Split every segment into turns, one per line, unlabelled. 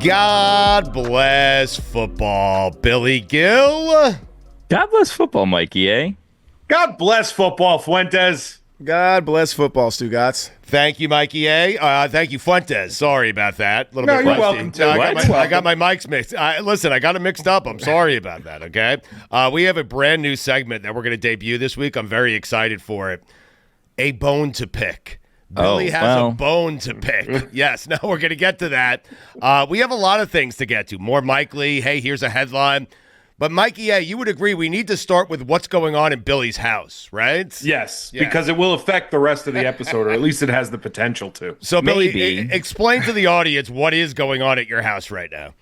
God bless football, Billy Gill.
God bless football, Mikey A.
God bless football, Fuentes.
God bless football, Stugotz.
Thank you, Mikey A. Thank you, Fuentes. Sorry about that. A little
No,
bit
you're
rusty.
welcome to.
I got my mics mixed. Listen, I got it mixed up. I'm sorry about that, okay? We have a brand new segment that we're going to debut this week. I'm very excited for it. A bone to pick. Billy has a bone to pick. Yes, now we're going to get to that. We have a lot of things to get to. More Mike Lee. Hey, here's a headline. But, Mikey, you would agree we need to start with what's going on in Billy's house, right?
Yes, because it will affect the rest of the episode, or at least it has the potential to.
So, Billy, explain to the audience what is going on at your house right now.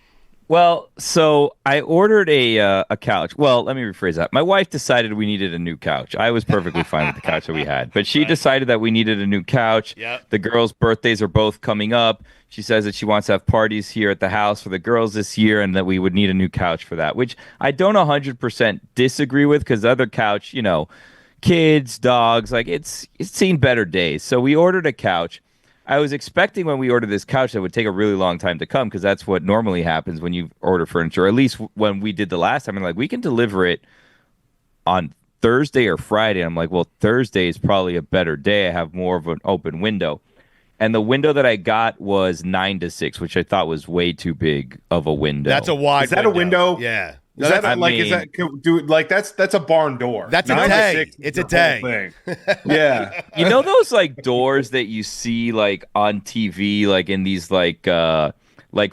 Well, so I ordered a couch. Well, let me rephrase that. My wife decided we needed a new couch. I was perfectly fine with the couch that we had, but she decided that we needed a new couch.
Yep.
The girls' birthdays are both coming up. She says that she wants to have parties here at the house for the girls this year and that we would need a new couch for that, which I don't 100% disagree with because the other couch, kids, dogs, like it's seen better days. So we ordered a couch. I was expecting when we ordered this couch that it would take a really long time to come because that's what normally happens when you order furniture, or at least when we did the last time. I'm like, we can deliver it on Thursday or Friday. I'm like, well, Thursday is probably a better day. I have more of an open window. And the window that I got was 9 to 6, which I thought was way too big of a window.
That's a wide window.
Is that a window?
Yeah.
Is that's a barn door?
That's a day. It's a day.
Yeah.
You know those like doors that you see like on TV, like in these like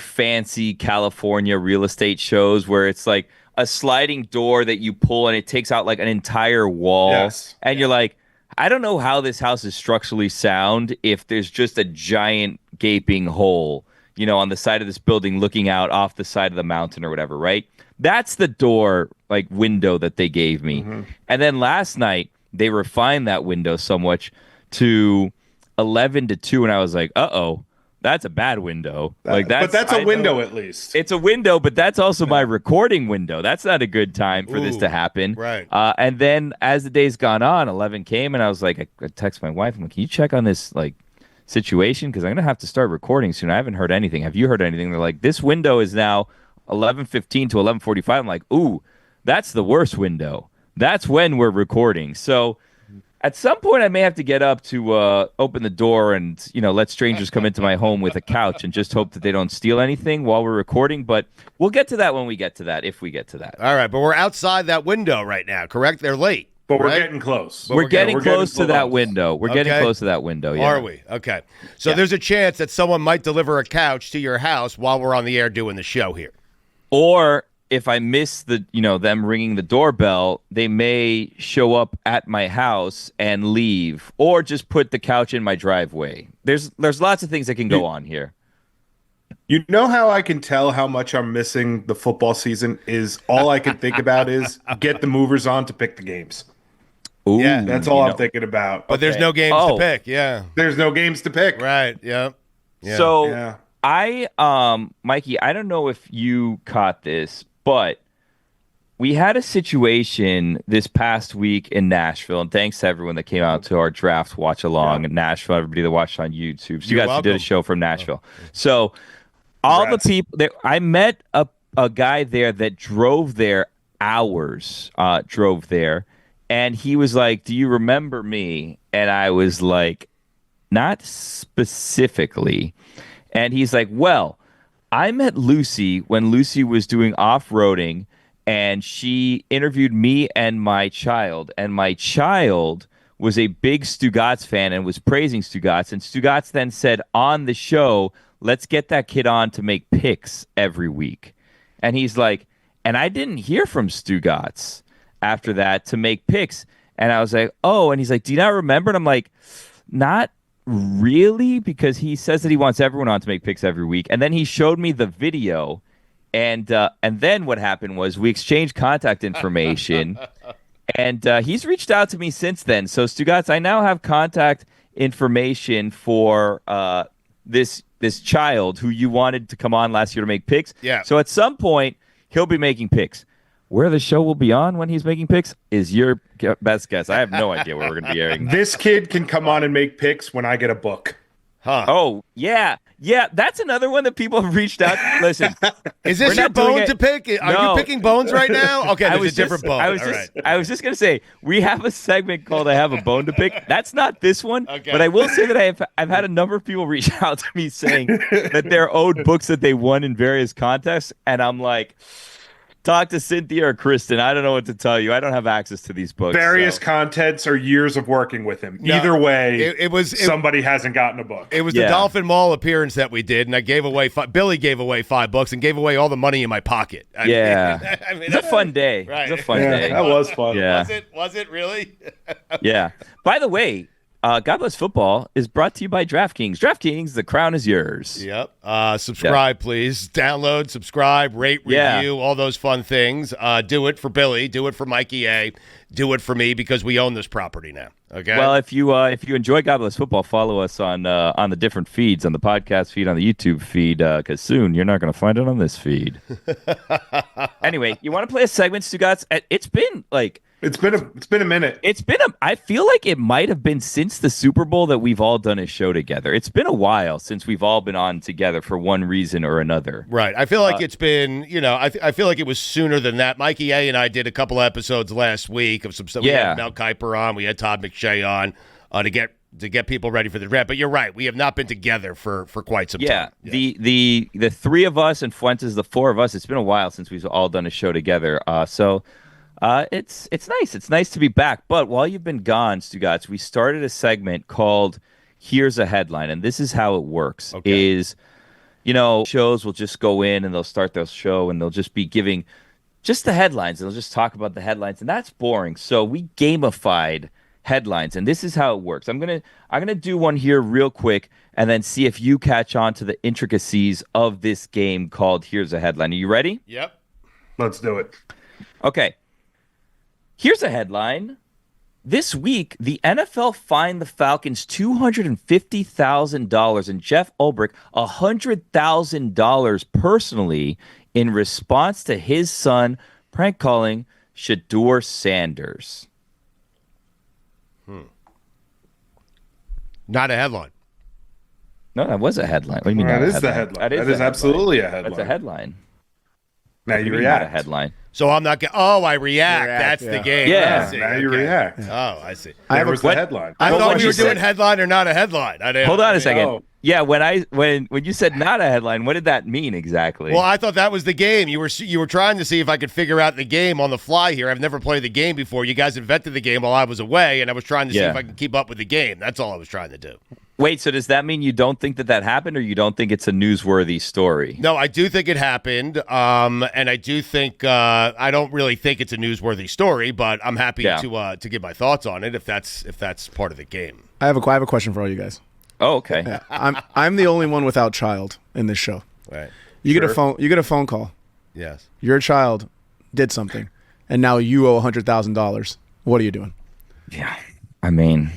fancy California real estate shows where it's like a sliding door that you pull and it takes out like an entire wall.
Yes.
And you're like, I don't know how this house is structurally sound if there's just a giant gaping hole, on the side of this building looking out off the side of the mountain or whatever, right? That's the door, like, window that they gave me. Mm-hmm. And then last night, they refined that window somewhat to 11 to 2, and I was like, uh-oh, that's a bad window.
But that's a window at least.
It's a window, but that's also my recording window. That's not a good time for this to happen.
Right.
And then as the day's gone on, 11 came, and I was like, I text my wife, I'm like, can you check on this, like, situation? Because I'm going to have to start recording soon. I haven't heard anything. Have you heard anything? They're like, this window is now 11:15 to 11:45. I'm like, ooh, that's the worst window. That's when we're recording. So at some point I may have to get up to open the door and, let strangers come into my home with a couch and just hope that they don't steal anything while we're recording. But we'll get to that when we get to that, if we get to that.
All right, but we're outside that window right now, correct? They're late.
But we're getting close.
We're getting close to that window. We're getting close to that window. Yeah.
Are we? Okay. So there's a chance that someone might deliver a couch to your house while we're on the air doing the show here.
Or if I miss them ringing the doorbell, they may show up at my house and leave, or just put the couch in my driveway. There's lots of things that can go on here.
You know how I can tell how much I'm missing the football season is all I can think about is get the movers on to pick the games.
Ooh,
yeah,
that's all I'm thinking about.
But there's no games to pick. Yeah,
there's no games to pick.
Right. Yeah.
So Mikey, I don't know if you caught this, but we had a situation this past week in Nashville, and thanks to everyone that came out to our draft watch along in Nashville, everybody that watched on YouTube. So you guys did a show from Nashville. So all the people there, I met a guy there that drove there hours, and he was like, "Do you remember me?" And I was like, "Not specifically." And he's like, "Well, I met Lucy when Lucy was doing off-roading, and she interviewed me and my child was a big Stugotz fan and was praising Stugotz. And Stugotz then said on the show, let's get that kid on to make picks every week." And he's like, and I didn't hear from Stugotz after that to make picks. And I was like, oh, and he's like, do you not remember? And I'm like, not really, because he says that he wants everyone on to make picks every week. And then he showed me the video. And then what happened was we exchanged contact information. And he's reached out to me since then. So, Stugotz, I now have contact information for this child who you wanted to come on last year to make picks.
Yeah.
So at some point, he'll be making picks. Where the show will be on when he's making picks is your best guess. I have no idea where we're going to be airing.
This kid can come on and make picks when I get a book.
Huh.
Oh, yeah. Yeah, that's another one that people have reached out. Listen.
Is this your bone to pick? Are you picking bones right now? Okay, there's a different bone.
I was just going to say, we have a segment called I Have a Bone to Pick. That's not this one, but I will say that I've had a number of people reach out to me saying that they're owed books that they won in various contests, and I'm like, talk to Cynthia or Kristen. I don't know what to tell you. I don't have access to these books.
Various contents or years of working with him. No, either way, somebody hasn't gotten a book.
It was the Dolphin Mall appearance that we did, and I gave away Billy gave away 5 books and gave away all the money in my pocket. I mean,
it's a fun day.
Right.
It was a fun day.
That was fun.
Yeah.
Was it really?
Yeah. By the way, God Bless Football is brought to you by DraftKings. DraftKings, the crown is yours.
Yep. Subscribe, please. Download, subscribe, rate, review, all those fun things. Do it for Billy. Do it for Mikey A. Do it for me because we own this property now. Okay.
Well, if you enjoy God Bless Football, follow us on the different feeds, on the podcast feed, on the YouTube feed, because soon you're not going to find it on this feed. Anyway, you want to play a segment, Stugotz? It's been like.
It's been a minute.
I feel like it might have been since the Super Bowl that we've all done a show together. It's been a while since we've all been on together for one reason or another.
Right. I feel like it's been, I feel like it was sooner than that. Mikey A and I did a couple episodes last week of some stuff. We had Mel Kiper on. We had Todd McShay on to get people ready for the draft. But you're right. We have not been together for quite some time.
Yeah. The three of us and Fuentes, the four of us, it's been a while since we've all done a show together. It's nice. It's nice to be back. But while you've been gone, Stugotz, we started a segment called Here's a Headline. And this is how it works. Shows will just go in and they'll start their show and they'll just be giving just the headlines. They'll just talk about the headlines. And that's boring. So we gamified headlines. And this is how it works. I'm gonna do one here real quick and then see if you catch on to the intricacies of this game called Here's a Headline. Are you ready?
Yep.
Let's do it.
Okay. Here's a headline. This week, the NFL fined the Falcons $250,000 and Jeff Ulbrich $100,000 personally in response to his son prank calling Shedeur Sanders.
Not a headline.
No, that was a headline. What do you mean?
That is the headline. That is absolutely a headline.
That's a headline.
Now you react.
Not a headline.
So I'm not getting. Oh, I react. That's the game.
Yeah.
Now you react.
Oh, I see.
That was the headline.
I thought we were doing headline or not a headline.
Hold on a second. Oh. Yeah, when you said not a headline, what did that mean exactly?
Well, I thought that was the game. You were trying to see if I could figure out the game on the fly here. I've never played the game before. You guys invented the game while I was away, and I was trying to see if I could keep up with the game. That's all I was trying to do.
Wait, so does that mean you don't think that happened, or you don't think it's a newsworthy story?
No, I do think it happened, and I do think I don't really think it's a newsworthy story, but I'm happy to give my thoughts on it if that's part of the game.
I have a question for all you guys.
Oh, okay.
Yeah, I'm the only one without child in this show.
Right.
You get a phone call.
Yes.
Your child did something, and now you owe $100,000. What are you doing?
Yeah. I mean.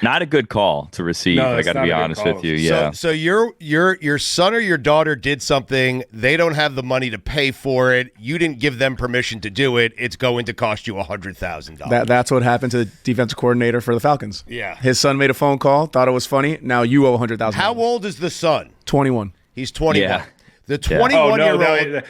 Not a good call to receive.
No,
I got to be honest with you. Yeah.
So your son or your daughter did something. They don't have the money to pay for it. You didn't give them permission to do it. It's going to cost you $100,000.
That's what happened to the defensive coordinator for the Falcons.
Yeah.
His son made a phone call, thought it was funny. Now you owe $100,000.
How old is the son?
21.
He's 21.
Yeah.
The 21-year-old.
No,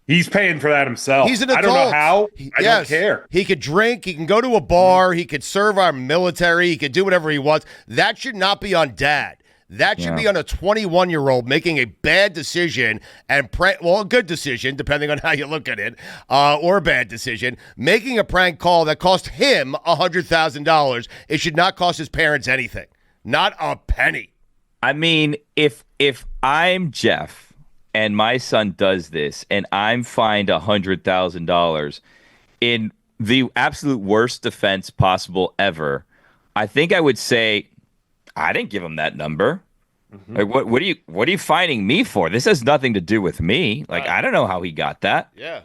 he's paying for that himself.
He's an adult.
I don't know how. I don't care.
He could drink. He can go to a bar. He could serve our military. He could do whatever he wants. That should not be on dad. That should be on a 21-year-old making a bad decision and a good decision, depending on how you look at it, or a bad decision, making a prank call that cost him $100,000. It should not cost his parents anything. Not a penny.
I mean, if I'm Jeff and my son does this, and I'm fined $100,000 in the absolute worst defense possible ever, I think I would say, I didn't give him that number. Mm-hmm. Like, what are you fining me for? This has nothing to do with me. Like, I don't know how he got that.
Yeah.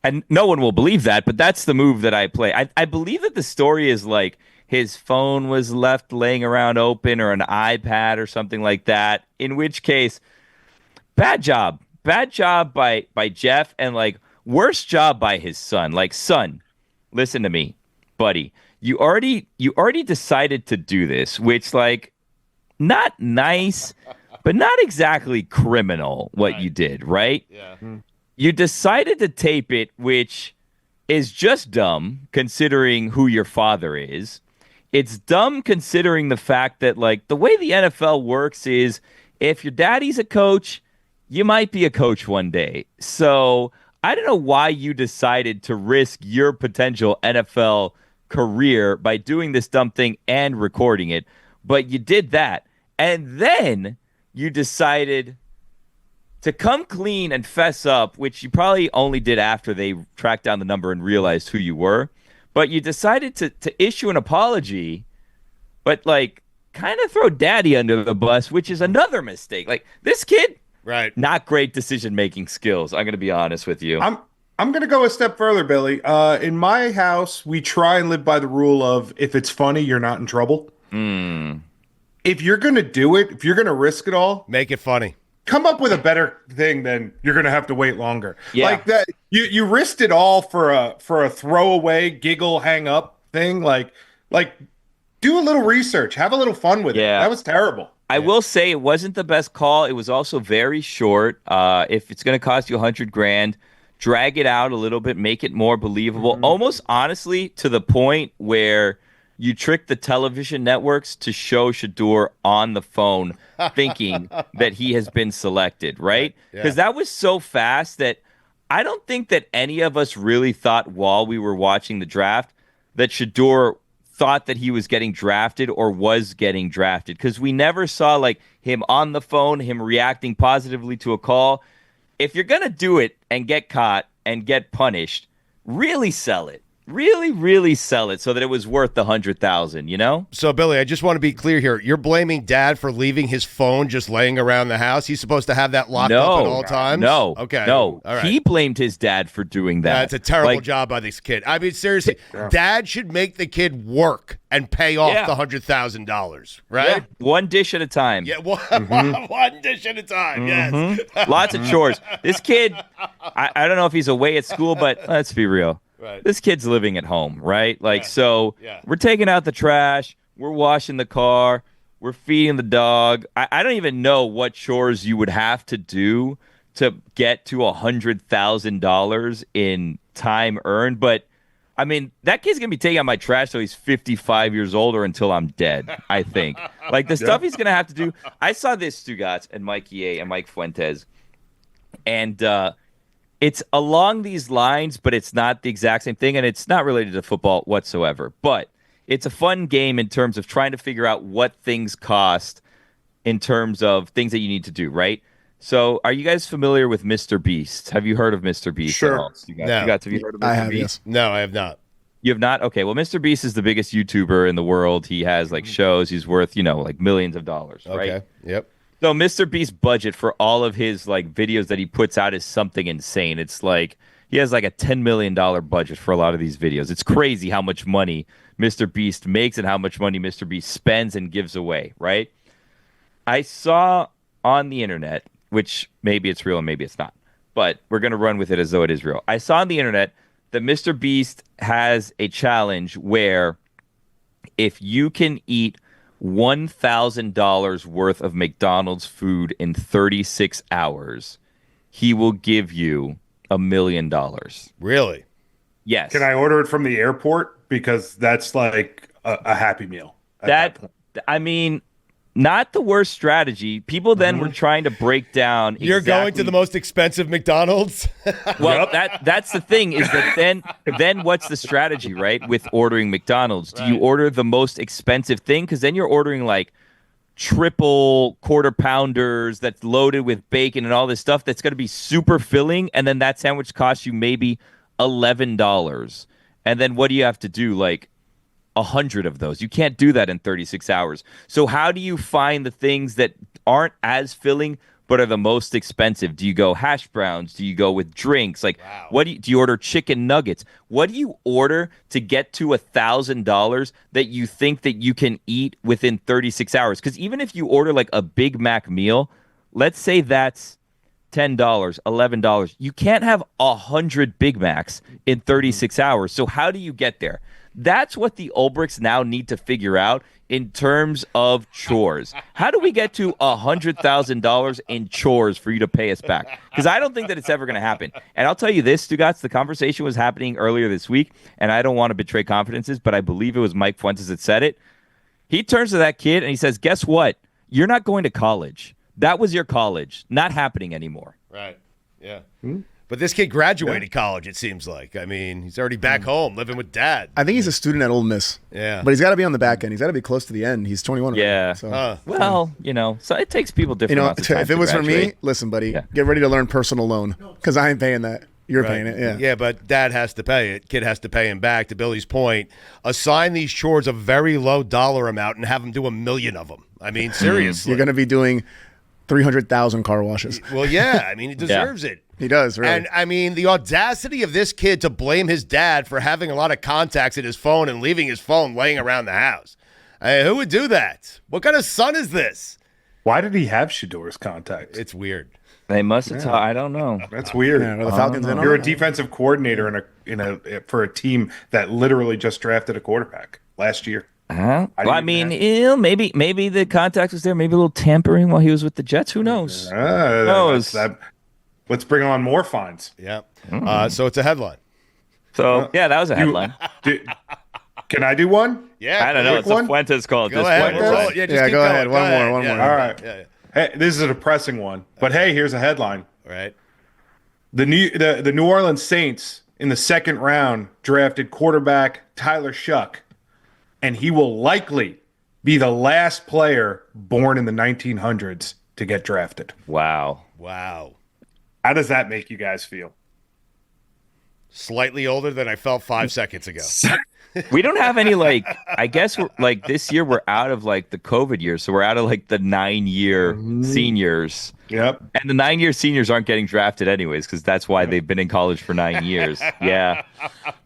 And no one will believe that, but that's the move that I play. I believe that the story is like his phone was left laying around open or an iPad or something like that, in which case, bad job by Jeff, and like worst job by his son. Like, son, listen to me, buddy. you already decided to do this, which like not nice, but not exactly criminal what you did, right?
Yeah.
You decided to tape it, which is just dumb considering who your father is. It's dumb considering the fact that like the way the NFL works is if your daddy's a coach, you might be a coach one day. So I don't know why you decided to risk your potential NFL career by doing this dumb thing and recording it, but you did that. And then you decided to come clean and fess up, which you probably only did after they tracked down the number and realized who you were. But you decided to issue an apology, but like kind of throw daddy under the bus, which is another mistake. Like this kid,
right?
Not great decision-making skills. I'm going to be honest with you.
I'm going to go a step further, Billy. In my house, we try and live by the rule of if it's funny, you're not in trouble. If you're going to do it, if you're going to risk it all,
make it funny.
Come up with a better thing than you're going to have to wait longer.
Yeah.
Like that, you risked it all for a throwaway giggle hang up thing. Like do a little research, have a little fun with it. That was terrible.
I will say it wasn't the best call. It was also very short. If it's going to cost you $100,000, drag it out a little bit, make it more believable. Almost honestly to the point where you trick the television networks to show Shador on the phone thinking that he has been selected, right? Because that was so fast that I don't think that any of us really thought while we were watching the draft that Shador thought that he was getting drafted or was getting drafted, because we never saw like him on the phone, him reacting positively to a call. If you're going to do it and get caught and get punished, really sell it. Really sell it so that it was worth the $100,000, you know?
So, Billy, I just want to be clear here. You're blaming Dad for leaving his phone just laying around the house? He's supposed to have that locked up at all times?
No.
Okay.
No.
All right.
He blamed his dad for doing that.
That's a terrible job by this kid. I mean, seriously, Dad should make the kid work and pay off the $100,000, right?
Yeah. One dish at a time.
Yeah, one dish at a time, yes.
Lots of chores. This kid, I don't know if he's away at school, but let's be real.
Right.
This kid's living at home, right? Like, we're taking out the trash, we're washing the car, we're feeding the dog. I don't even know what chores you would have to do to get to $100,000 in time earned. But, I mean, that kid's going to be taking out my trash till he's 55 years old or until I'm dead, I think. Like, the stuff he's going to have to do. I saw this, Stugotz and Mikey A and Mike Fuentes, and it's along these lines, but it's not the exact same thing, and it's not related to football whatsoever. But it's a fun game in terms of trying to figure out what things cost in terms of things that you need to do, right? So are you guys familiar with MrBeast? Have you heard of MrBeast?
Sure.
No.
Have you heard of MrBeast?
I have, yes.
No, I have not.
You have not? Okay, well, MrBeast is the biggest YouTuber in the world. He has, like, shows. He's worth, like, millions of dollars, right?
Okay, yep.
So MrBeast's budget for all of his like videos that he puts out is something insane. It's like he has like a $10 million budget for a lot of these videos. It's crazy how much money MrBeast makes and how much money MrBeast spends and gives away, right? I saw on the internet, which maybe it's real and maybe it's not, but we're going to run with it as though it is real. I saw on the internet that MrBeast has a challenge where if you can eat $1,000 worth of McDonald's food in 36 hours, he will give you $1 million.
Really?
Yes.
Can I order it from the airport? Because that's like a Happy Meal.
I mean, not the worst strategy. People then were trying to break down.
You're going to the most expensive McDonald's?
Well, that's the thing is that then what's the strategy, right? With ordering McDonald's, do you order the most expensive thing? Because then you're ordering like triple quarter pounders that's loaded with bacon and all this stuff that's going to be super filling, and then that sandwich costs you maybe $11. And then what do you have to do? Like 100 of those. You can't do that in 36 hours. So how do you find the things that aren't as filling but are the most expensive? Do you go hash browns? Do you go with drinks? Like, what do you order chicken nuggets? What do you order to get to $1,000 that you think that you can eat within 36 hours? Because even if you order like a Big Mac meal, let's say that's $10, $11. You can't have 100 Big Macs in 36 hours. So how do you get there? That's what the Ulbrichts now need to figure out in terms of chores. How do we get to $100,000 in chores for you to pay us back? Because I don't think that it's ever going to happen. And I'll tell you this, Stugotz, the conversation was happening earlier this week, and I don't want to betray confidences, but I believe it was Mike Fuentes that said it. He turns to that kid and he says, guess what? You're not going to college. That was your college. Not happening anymore.
Right. Yeah. But this kid graduated college, it seems like. I mean, he's already back home living with dad.
I think he's a student at Ole Miss.
Yeah.
But he's got to be on the back end. He's got to be close to the end. He's 21
Yeah.
right now, so.
Well, so it takes people different amounts of time
if it was for me,
graduate.
listen, buddy, get ready to learn personal loan because I ain't paying that. You're paying it, yeah.
Yeah, but dad has to pay it. Kid has to pay him back. To Billy's point, assign these chores a very low dollar amount and have him do 1 million of them. I mean, seriously.
You're going to be doing 300,000 car washes.
Well, yeah. I mean, he deserves it.
He does, really.
And, I mean, the audacity of this kid to blame his dad for having a lot of contacts in his phone and leaving his phone laying around the house. Who would do that? What kind of son is this?
Why did he have Shador's contact?
It's weird.
They must have I don't know.
That's weird.
Yeah, are the Falcons in on
You're
it?
a defensive coordinator for a team that literally just drafted a quarterback last year.
Well, I mean, maybe the contact was there. Maybe a little tampering while he was with the Jets. Who knows?
Let's bring on more fines.
Yeah. So it's a headline.
So, that was a headline.
Can I do one?
Yeah.
I don't know. It's a Fuentes call at
Go
this
ahead.
point.
Go ahead. One more.
All right.
Yeah.
Hey, this is a depressing one. But hey, here's a headline.
Right.
The New Orleans Saints in the second round drafted quarterback Tyler Shuck, and he will likely be the last player born in the 1900s to get drafted.
Wow.
How does that make you guys feel?
Slightly older than I felt 5 seconds ago.
We don't have any, I guess this year we're out of the COVID year. So we're out of the 9-year seniors.
Yep.
And the 9-year seniors aren't getting drafted anyways, because that's why they've been in college for 9 years. Yeah.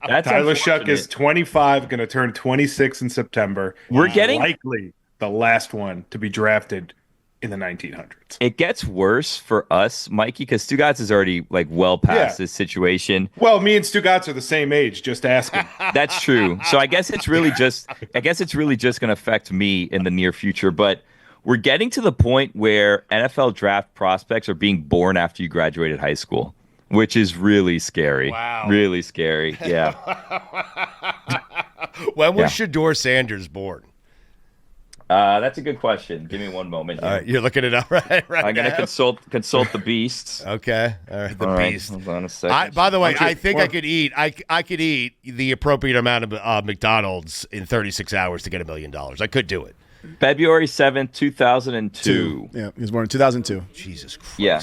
That's
Tyler Shuck is 25, going to turn 26 in September.
We're getting
likely the last one to be drafted in the 1900s.
It gets worse for us, Mikey, because Stugotz is already well past this situation.
Well, me and Stugotz are the same age. Just asking.
That's true. So I guess it's really just going to affect me in the near future. But we're getting to the point where NFL draft prospects are being born after you graduated high school, which is really scary.
Wow.
Really scary. Yeah.
When was Shador Sanders born?
That's a good question. Give me one moment here.
All right, you're looking it up right
I'm going to consult the beasts.
Okay. All right, the beast.
Hold on a second.
By the way, I think I could eat the appropriate amount of McDonald's in 36 hours to get $1 million. I could do it.
February 7th, 2002.
Yeah, he was born in 2002.
Jesus Christ.
Yeah.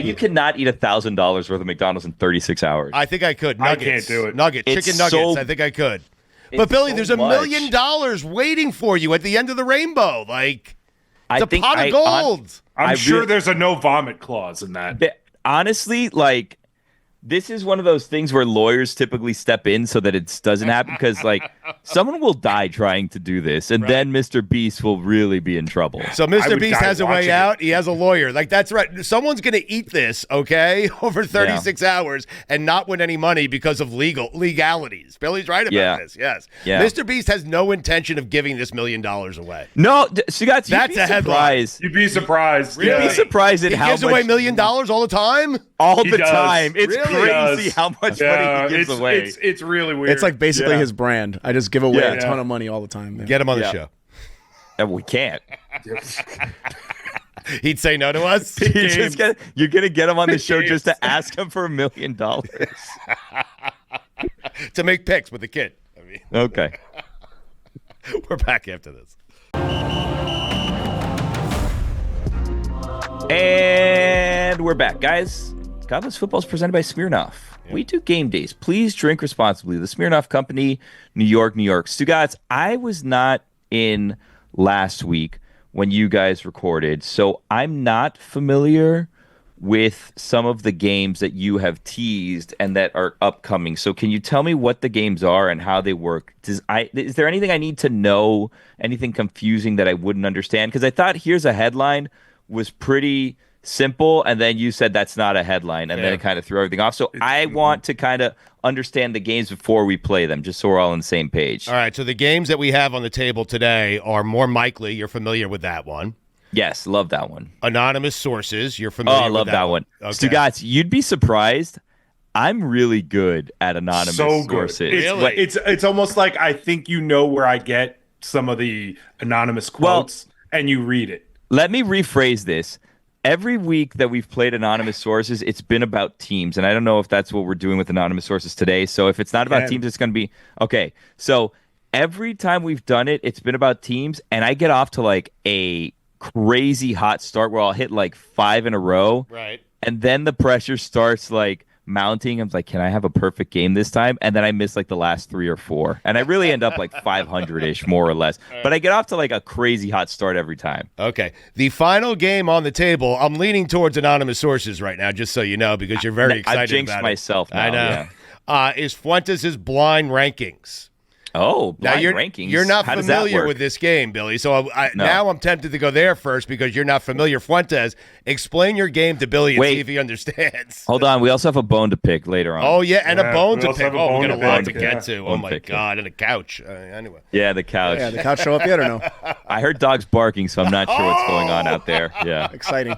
You cannot eat $1,000 worth of McDonald's in 36 hours.
I think I could. Nuggets.
I can't do it.
Nuggets.
It's
Chicken nuggets. I think I could. But Billy, there's $1 million waiting for you at the end of the rainbow. It's a pot of gold.
I'm sure there's a no vomit clause in that.
Honestly, this is one of those things where lawyers typically step in so that it doesn't happen because someone will die trying to do this, and then Mr. Beast will really be in trouble.
So Mr. Beast has a way out. He has a lawyer. That's right. Someone's going to eat this, okay, over 36 hours and not win any money because of legalities. Billy's right about this. Yes.
Yeah.
Mr. Beast has no intention of giving this $1 million away.
No, Stugotz,
That's a headline.
You'd be surprised.
You'd be surprised at
He
how
gives away $1 million all the time?
All the
does.
time. It's
Really
crazy
does.
how much money he gives away.
It's really weird.
It's basically his brand. I just give away a ton of money all the time. Man.
Get him on the show.
We can't.
He'd say no to us?
You're going to get him on the show just to ask him for $1 million.
To make picks with the kid.
Okay.
We're back after this.
And we're back, guys. Godless Football is presented by Smirnoff. Yeah. We do game days. Please drink responsibly. The Smirnoff Company, New York, New York. Stugotz, I was not in last week when you guys recorded, so I'm not familiar with some of the games that you have teased and that are upcoming. So can you tell me what the games are and how they work? Is there anything I need to know, anything confusing that I wouldn't understand? Because I thought Here's a Headline was pretty simple, and then you said that's not a headline, and then it kind of threw everything off. So I want to kind of understand the games before we play them, just so we're all on the same page.
All right, so the games that we have on the table today are More Likely. You're familiar with that one.
Yes, love that one.
Anonymous Sources. You're familiar
I
with
love that one.
Okay.
Stugotz, you'd be surprised. I'm really good at anonymous sources.
Really?
It's almost like I think you know where I get some of the anonymous quotes, and you read it.
Let me rephrase this. Every week that we've played anonymous sources, it's been about teams. And I don't know if that's what we're doing with anonymous sources today. So if it's not about teams, it's going to be okay. So every time we've done it, it's been about teams. And I get off to like a crazy hot start where I'll hit like 5 in a row.
Right.
And then the pressure starts like mounting. I'm like, can I have a perfect game this time? And then I miss like the last 3 or 4. And I really end up like 500-ish, more or less. But I get off to like a crazy hot start every time.
Okay. The final game on the table, I'm leaning towards anonymous sources right now, just so you know, because you're very excited
I've jinxed
about
myself
it.
now,
I know.
yeah.
Is Fuentes' blind rankings.
Oh, blind
now
rankings.
You're not
How does that
familiar
work?
with this game, Billy. So
No.
now I'm tempted to go there first because you're not familiar. Fuentes, explain your game to Billy and
Wait.
see if he understands.
Hold on. We also have a bone to pick later on.
Oh, yeah, and a bone
we
to
also
pick.
have a
Oh,
bone
we got a
to
lot
pick,
to
yeah.
get to. Oh,
Bone
my
pick, yeah.
God, and a couch. Anyway.
Yeah, the couch.
Yeah, the couch show up yet or no?
I heard dogs barking, so I'm not sure what's going on out there. Yeah.
Exciting.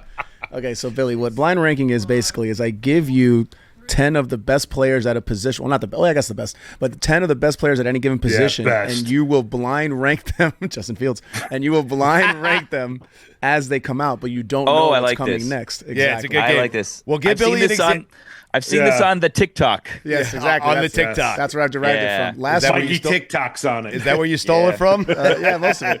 Okay, so Billy, what blind ranking is basically is I give you 10 of the best players at a position. Well, not the I guess the best, but 10 of the best players at any given position,
best.
and you will blind rank them, Justin Fields, and you will blind rank them as they come out, but you don't know
I
what's
like
coming
this.
next. Exactly.
Yeah, it's a good
I
game.
like this.
Well, give
I've
Billy
seen
an
this on. I've seen this on the TikTok.
Yes, exactly.
On the
That's-
TikTok.
That's where I've derived
Yeah.
it from. Last
that where
week,
you
Mikey TikToks on it.
Is that where you stole it from?
yeah, most of it.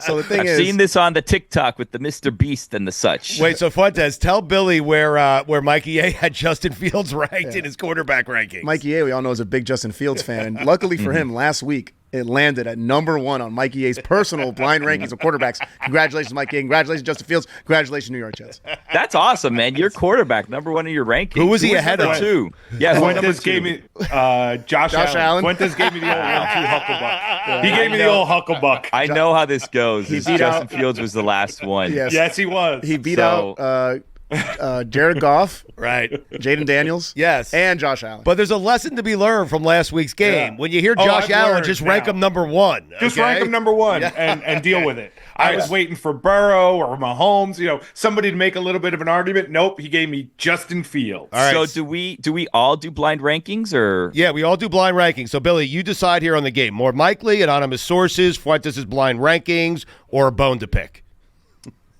So the thing
I've
is,
seen this on the TikTok with the MrBeast and the such.
Wait, so Fuentes, tell Billy where Mikey A had Justin Fields ranked in his quarterback rankings.
Mikey A, we all know, is a big Justin Fields fan, and luckily for him, last week it landed at number 1 on Mikey A's personal blind rankings of quarterbacks. Congratulations, Mikey A. Congratulations, Justin Fields. Congratulations, New York Jets.
That's awesome, man. Your quarterback, number 1 in your rankings.
Who was he ahead
number
of?
2? Yeah, who was number
Fuentes
2?
gave me Josh Allen. Fuentes gave me the old 1-2 hucklebuck. He gave me the old hucklebuck.
I know how this goes.
beat
Justin
out-
Fields was the last one.
Yes.
Yes, he was.
He beat
So-
out Jared Goff,
Right.
Jaden Daniels,
Yes.
and Josh Allen.
But there's a lesson to be learned from last week's game.
Yeah.
When you hear
Oh,
Josh
I've
Allen,
learned
just rank
now.
him number 1.
Just
okay?
rank him number 1 and deal with it. I was waiting for Burrow or Mahomes, somebody to make a little bit of an argument. Nope, he gave me Justin Fields.
All right.
So do we all do blind rankings or?
Yeah, we all do blind rankings. So, Billy, you decide here on the game. More likely, anonymous sources, Fuentes' blind rankings, or a bone to pick.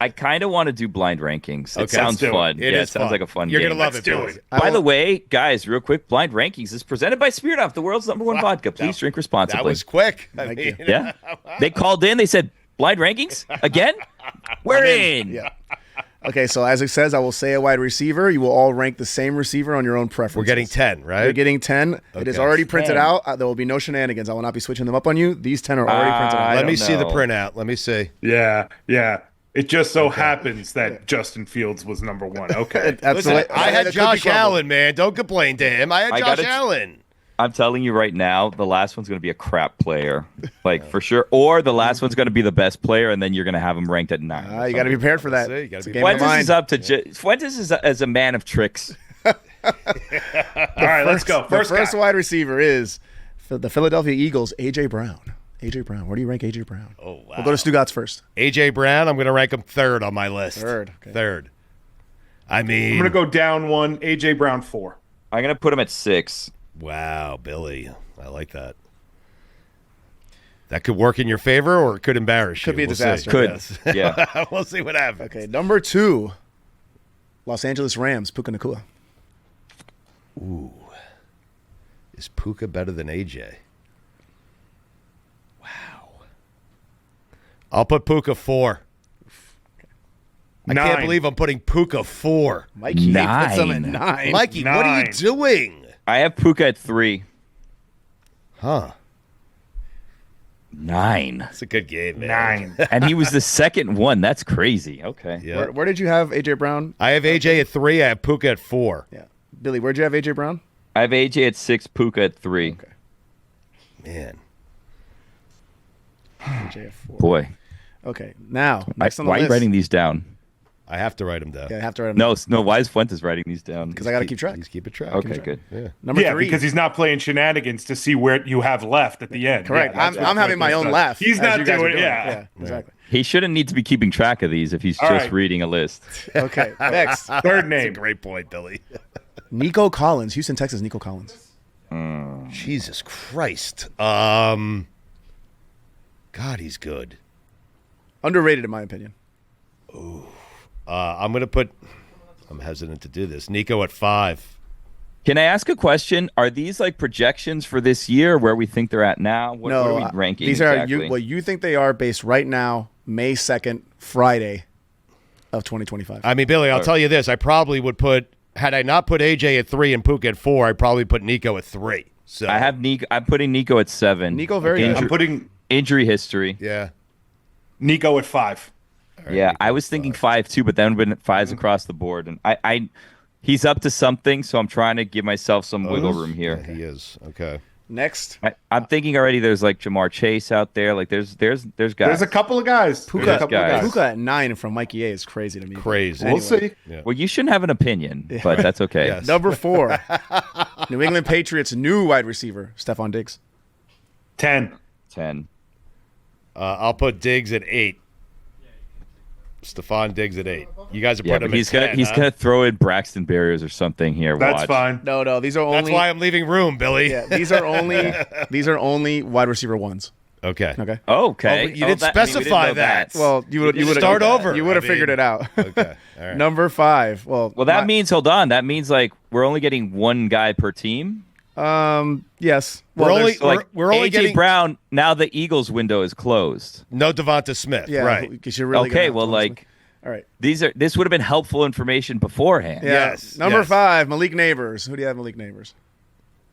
I kind of want to do blind rankings. It
Okay.
sounds
Let's do it.
fun.
It
Yeah,
is
it sounds
fun.
like a fun
You're
game.
going to love
Let's
it,
do
Billy.
it.
By the way, guys, real quick, blind rankings is presented by Smirnoff, the world's number 1 vodka. Please drink responsibly.
That was quick. I
Thank
mean,
you.
Yeah. They called in. They said, blind rankings? Again? We're in.
Yeah. Okay, so as it says, I will say a wide receiver. You will all rank the same receiver on your own preference.
We're getting 10, right?
You're getting 10. It is
Okay.
already printed
10.
out. There will be no shenanigans. I will not be switching them up on you. These 10 are already printed out.
I
Let
don't
me see the
know.
printout. Let me see.
Yeah. It just so happens that Justin Fields was number 1. Okay.
That's
Listen,
the way-
I had
the cookie
Josh
crumble.
Allen, man. Don't complain to him. I had
I
Josh
gotta-
Allen.
I'm telling you right now, the last one's going to be a crap player, like for sure. Or the last one's going to be the best player, and then you're going to have him ranked at 9.
You got to be prepared for that.
See, you gotta
It's a
be
game of the
Fuentes
mind.
is up to Fuentes is a man of tricks.
All right, let's go.
The
First guy.
wide receiver is the Philadelphia Eagles, A.J. Brown. A.J. Brown. Where do you rank A.J. Brown?
Oh, wow.
We'll go to Stugotz first.
A.J. Brown, I'm going to rank him 3rd on my list.
Third, okay.
3rd. I mean,
I'm going to go down 1. A.J. Brown 4.
I'm going to put him at 6.
wow, Billy. I like that. That could work in your favor or it could embarrass you.
Could be a
We'll
disaster.
see.
Could.
Yes.
Yeah.
We'll see what happens.
Okay, number 2, Los Angeles Rams, Puka Nacua.
Is Puka better than AJ? Wow. I'll put Puka 4. I can't
9.
believe I'm putting Puka 4.
Mikey puts them at
9.
9.
Mikey, what are you
9.
doing?
I have Puka at 3.
Huh.
9.
It's a good game, man.
9.
And he was the second one. That's crazy. Okay.
Yeah.
Where did you have A.J. Brown?
I have AJ at 3. I have Puka at 4.
Yeah. Billy, where'd you have A.J. Brown?
I have AJ at 6, Puka at 3.
Okay.
Man.
A.J. at 4.
Boy.
Okay, now, next on the
Why are
list.
you writing these down?
I have to write them down.
Yeah, I have to write them
No. Why is Fuentes writing these down?
because I got to keep track.
He's keeping track.
Okay, good.
Yeah.
Number three.
because he's not playing shenanigans to see where you have left at the end.
Correct.
Yeah,
I'm having my own laugh.
He's
as
not
you guys are
doing it. Yeah.
Yeah, exactly.
He shouldn't need to be keeping track of these if he's
All
just
right.
reading a list.
Okay, next.
Third
That's a
name.
great point, Billy.
Nico Collins, Houston, Texas. Nico Collins.
Jesus Christ. God, he's good.
Underrated in my opinion.
I'm going to put, I'm hesitant to do this, Nico at 5.
Can I ask a question? Are these like projections for this year, where we think they're at now? What are we ranking?
These
exactly?
are what you think they are based right now, May 2nd, Friday of 2025.
I mean, Billy, I'll tell you this. I probably would put, had I not put AJ at 3 and Puka at 4, I'd probably put Nico at 3. So
I have Nico. I'm putting Nico at 7.
Nico, very good.
I'm putting
Injury history.
Yeah.
Nico at 5.
Yeah, I was thinking 5 too, but then been 5s across the board, and I he's up to something, so I'm trying to give myself some wiggle room here.
Yeah, he is. Okay.
Next,
I'm thinking already. There's like Jamar Chase out there. Like there's guys.
There's a couple of guys.
Puka,
There's a couple of guys.
Puka at 9 from Mikey A is crazy to me.
Crazy.
We'll see.
Yeah.
Well, you shouldn't have an opinion, but that's okay.
Yes.
Number 4, New England Patriots new wide receiver Stephon Diggs.
10.
10.
I'll put Diggs at 8. Stephon Diggs at 8. You guys are
Yeah,
putting
but
him
he's
at 10,
gonna he's
huh?
gonna throw in Braxton Berrios or something here.
That's
Watch.
fine.
No, these are only.
That's why I'm leaving room, Billy.
Yeah, these are only wide receiver ones.
Okay.
Okay.
Okay.
Oh, but you didn't specify that.
Well, you would
start over.
You would have
I mean-
figured it out.
Okay. All right.
Number 5. Well,
That means hold on. That means like we're only getting one guy per team.
yes.
We're
Well,
only
there's-
So, like
we're only
AJ
getting
Brown. Now the Eagles window is closed.
no Devonta Smith.
yeah,
Right.
because you're really
Okay.
gonna
Well,
have to
like
all right.
this would have been helpful information beforehand.
Yeah.
Yes,
Number
yes.
5, Malik Neighbors. Who do you have, Malik Neighbors?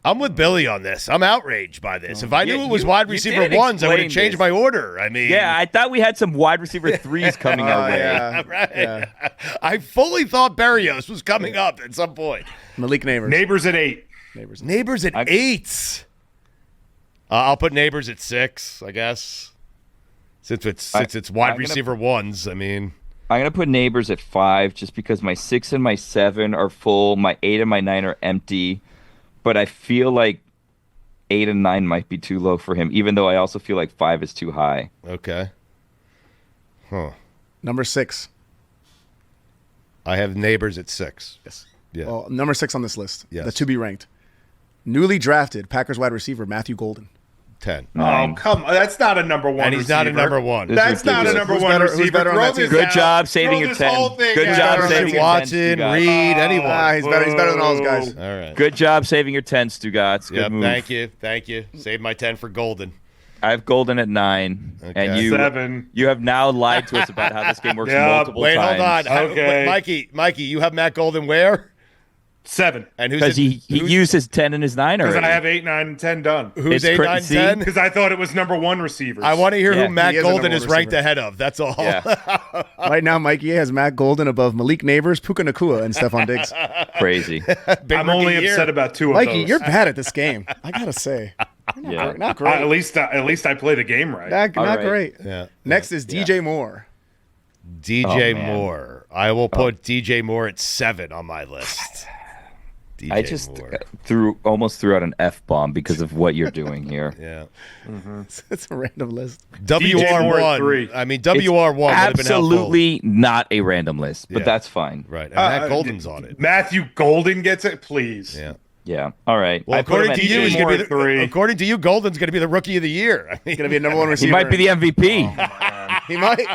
I'm with Billy on this. I'm outraged by this. If I knew
Yeah,
it was
you-
wide
you
receiver
did
ones, I would have
explain
changed
this.
my order. I mean,
Yeah, I thought we had some wide receiver 3s coming our way.
Yeah.
right.
Yeah.
I fully thought Berrios was coming up at some point.
Malik Neighbors.
Neighbors at 8.
Neighbors.
Neighbors at 8. I'll put Neighbors at 6, I guess. Since it's wide
I'm gonna-
receiver ones, I mean,
I'm gonna put Neighbors at 5 just because my 6 and my 7 are full. My 8 and my 9 are empty, but I feel like 8 and 9 might be too low for him. Even though I also feel like 5 is too high.
okay. Huh.
Number 6.
I have Neighbors at 6.
Yes.
Yeah.
Well, number 6 on this list.
Yes.
The to be ranked. Newly drafted Packers wide receiver Matthew Golden.
10.
Oh, come on. That's not a number 1
And he's not a
receiver.
number 1.
This
That's
is
not a
ridiculous.
number
Who's
1
better- who's
receiver.
better on
Throw
that
this
team?
Good
out.
job saving
Throw
your
this
10.
whole thing
Good
out.
job
Better
saving
than
your 10,
Watson,
Stugotz.
Reed, anyone.
He's better than all those guys.
All right.
Good job saving your 10, Stugotz. Good
Yep,
move.
thank you. Save my 10 for Golden.
I have Golden at 9,
Okay.
and you
7.
you have now lied to us about how this game works
Yeah,
multiple
Wait,
times.
hold on.
Okay.
Mikey, you have Matt Golden where?
7.
And who's
Because he
who's-
used his 10 and his 9
Because
already.
I have 8, 9, and 10 done.
who's
It's
8, 9,
see?
10?
Because I thought it was number 1 receivers.
I want to hear
Yeah.
who Matt
He is a
Golden
number
is
one
ranked
receiver.
ahead of. That's all.
Yeah,
Right now, Mikey A has Matt Golden above Malik Neighbors, Puka Nakua, and Stephon Diggs.
crazy.
Big
I'm only
rookie year.
upset about 2 of
Mikey,
those.
you're bad at this game. I gotta say,
Yeah.
not great.
At least I play the game right.
Not
All right.
great.
Yeah.
Next is DJ Moore.
DJ
Oh, man.
Moore. I will put DJ Moore at 7 on my list. DJ
I just
Moore.
almost threw out an F-bomb because of what you're doing here.
Yeah.
It's a random list.
Moore at 3.
WR1. I mean, WR1 would have been helpful.
Absolutely not a random list, but
Yeah.
that's fine.
Right. And Matt Golden's on it.
Matthew Golden gets it, please.
Yeah.
Yeah. All right.
Well,
I put him
according
at
to you,
DJ
he's gonna
Moore
be
at 3.
according to you, Golden's going to be the rookie of the year. I mean,
He's gonna be a number 1 receiver.
He might be the MVP.
He might.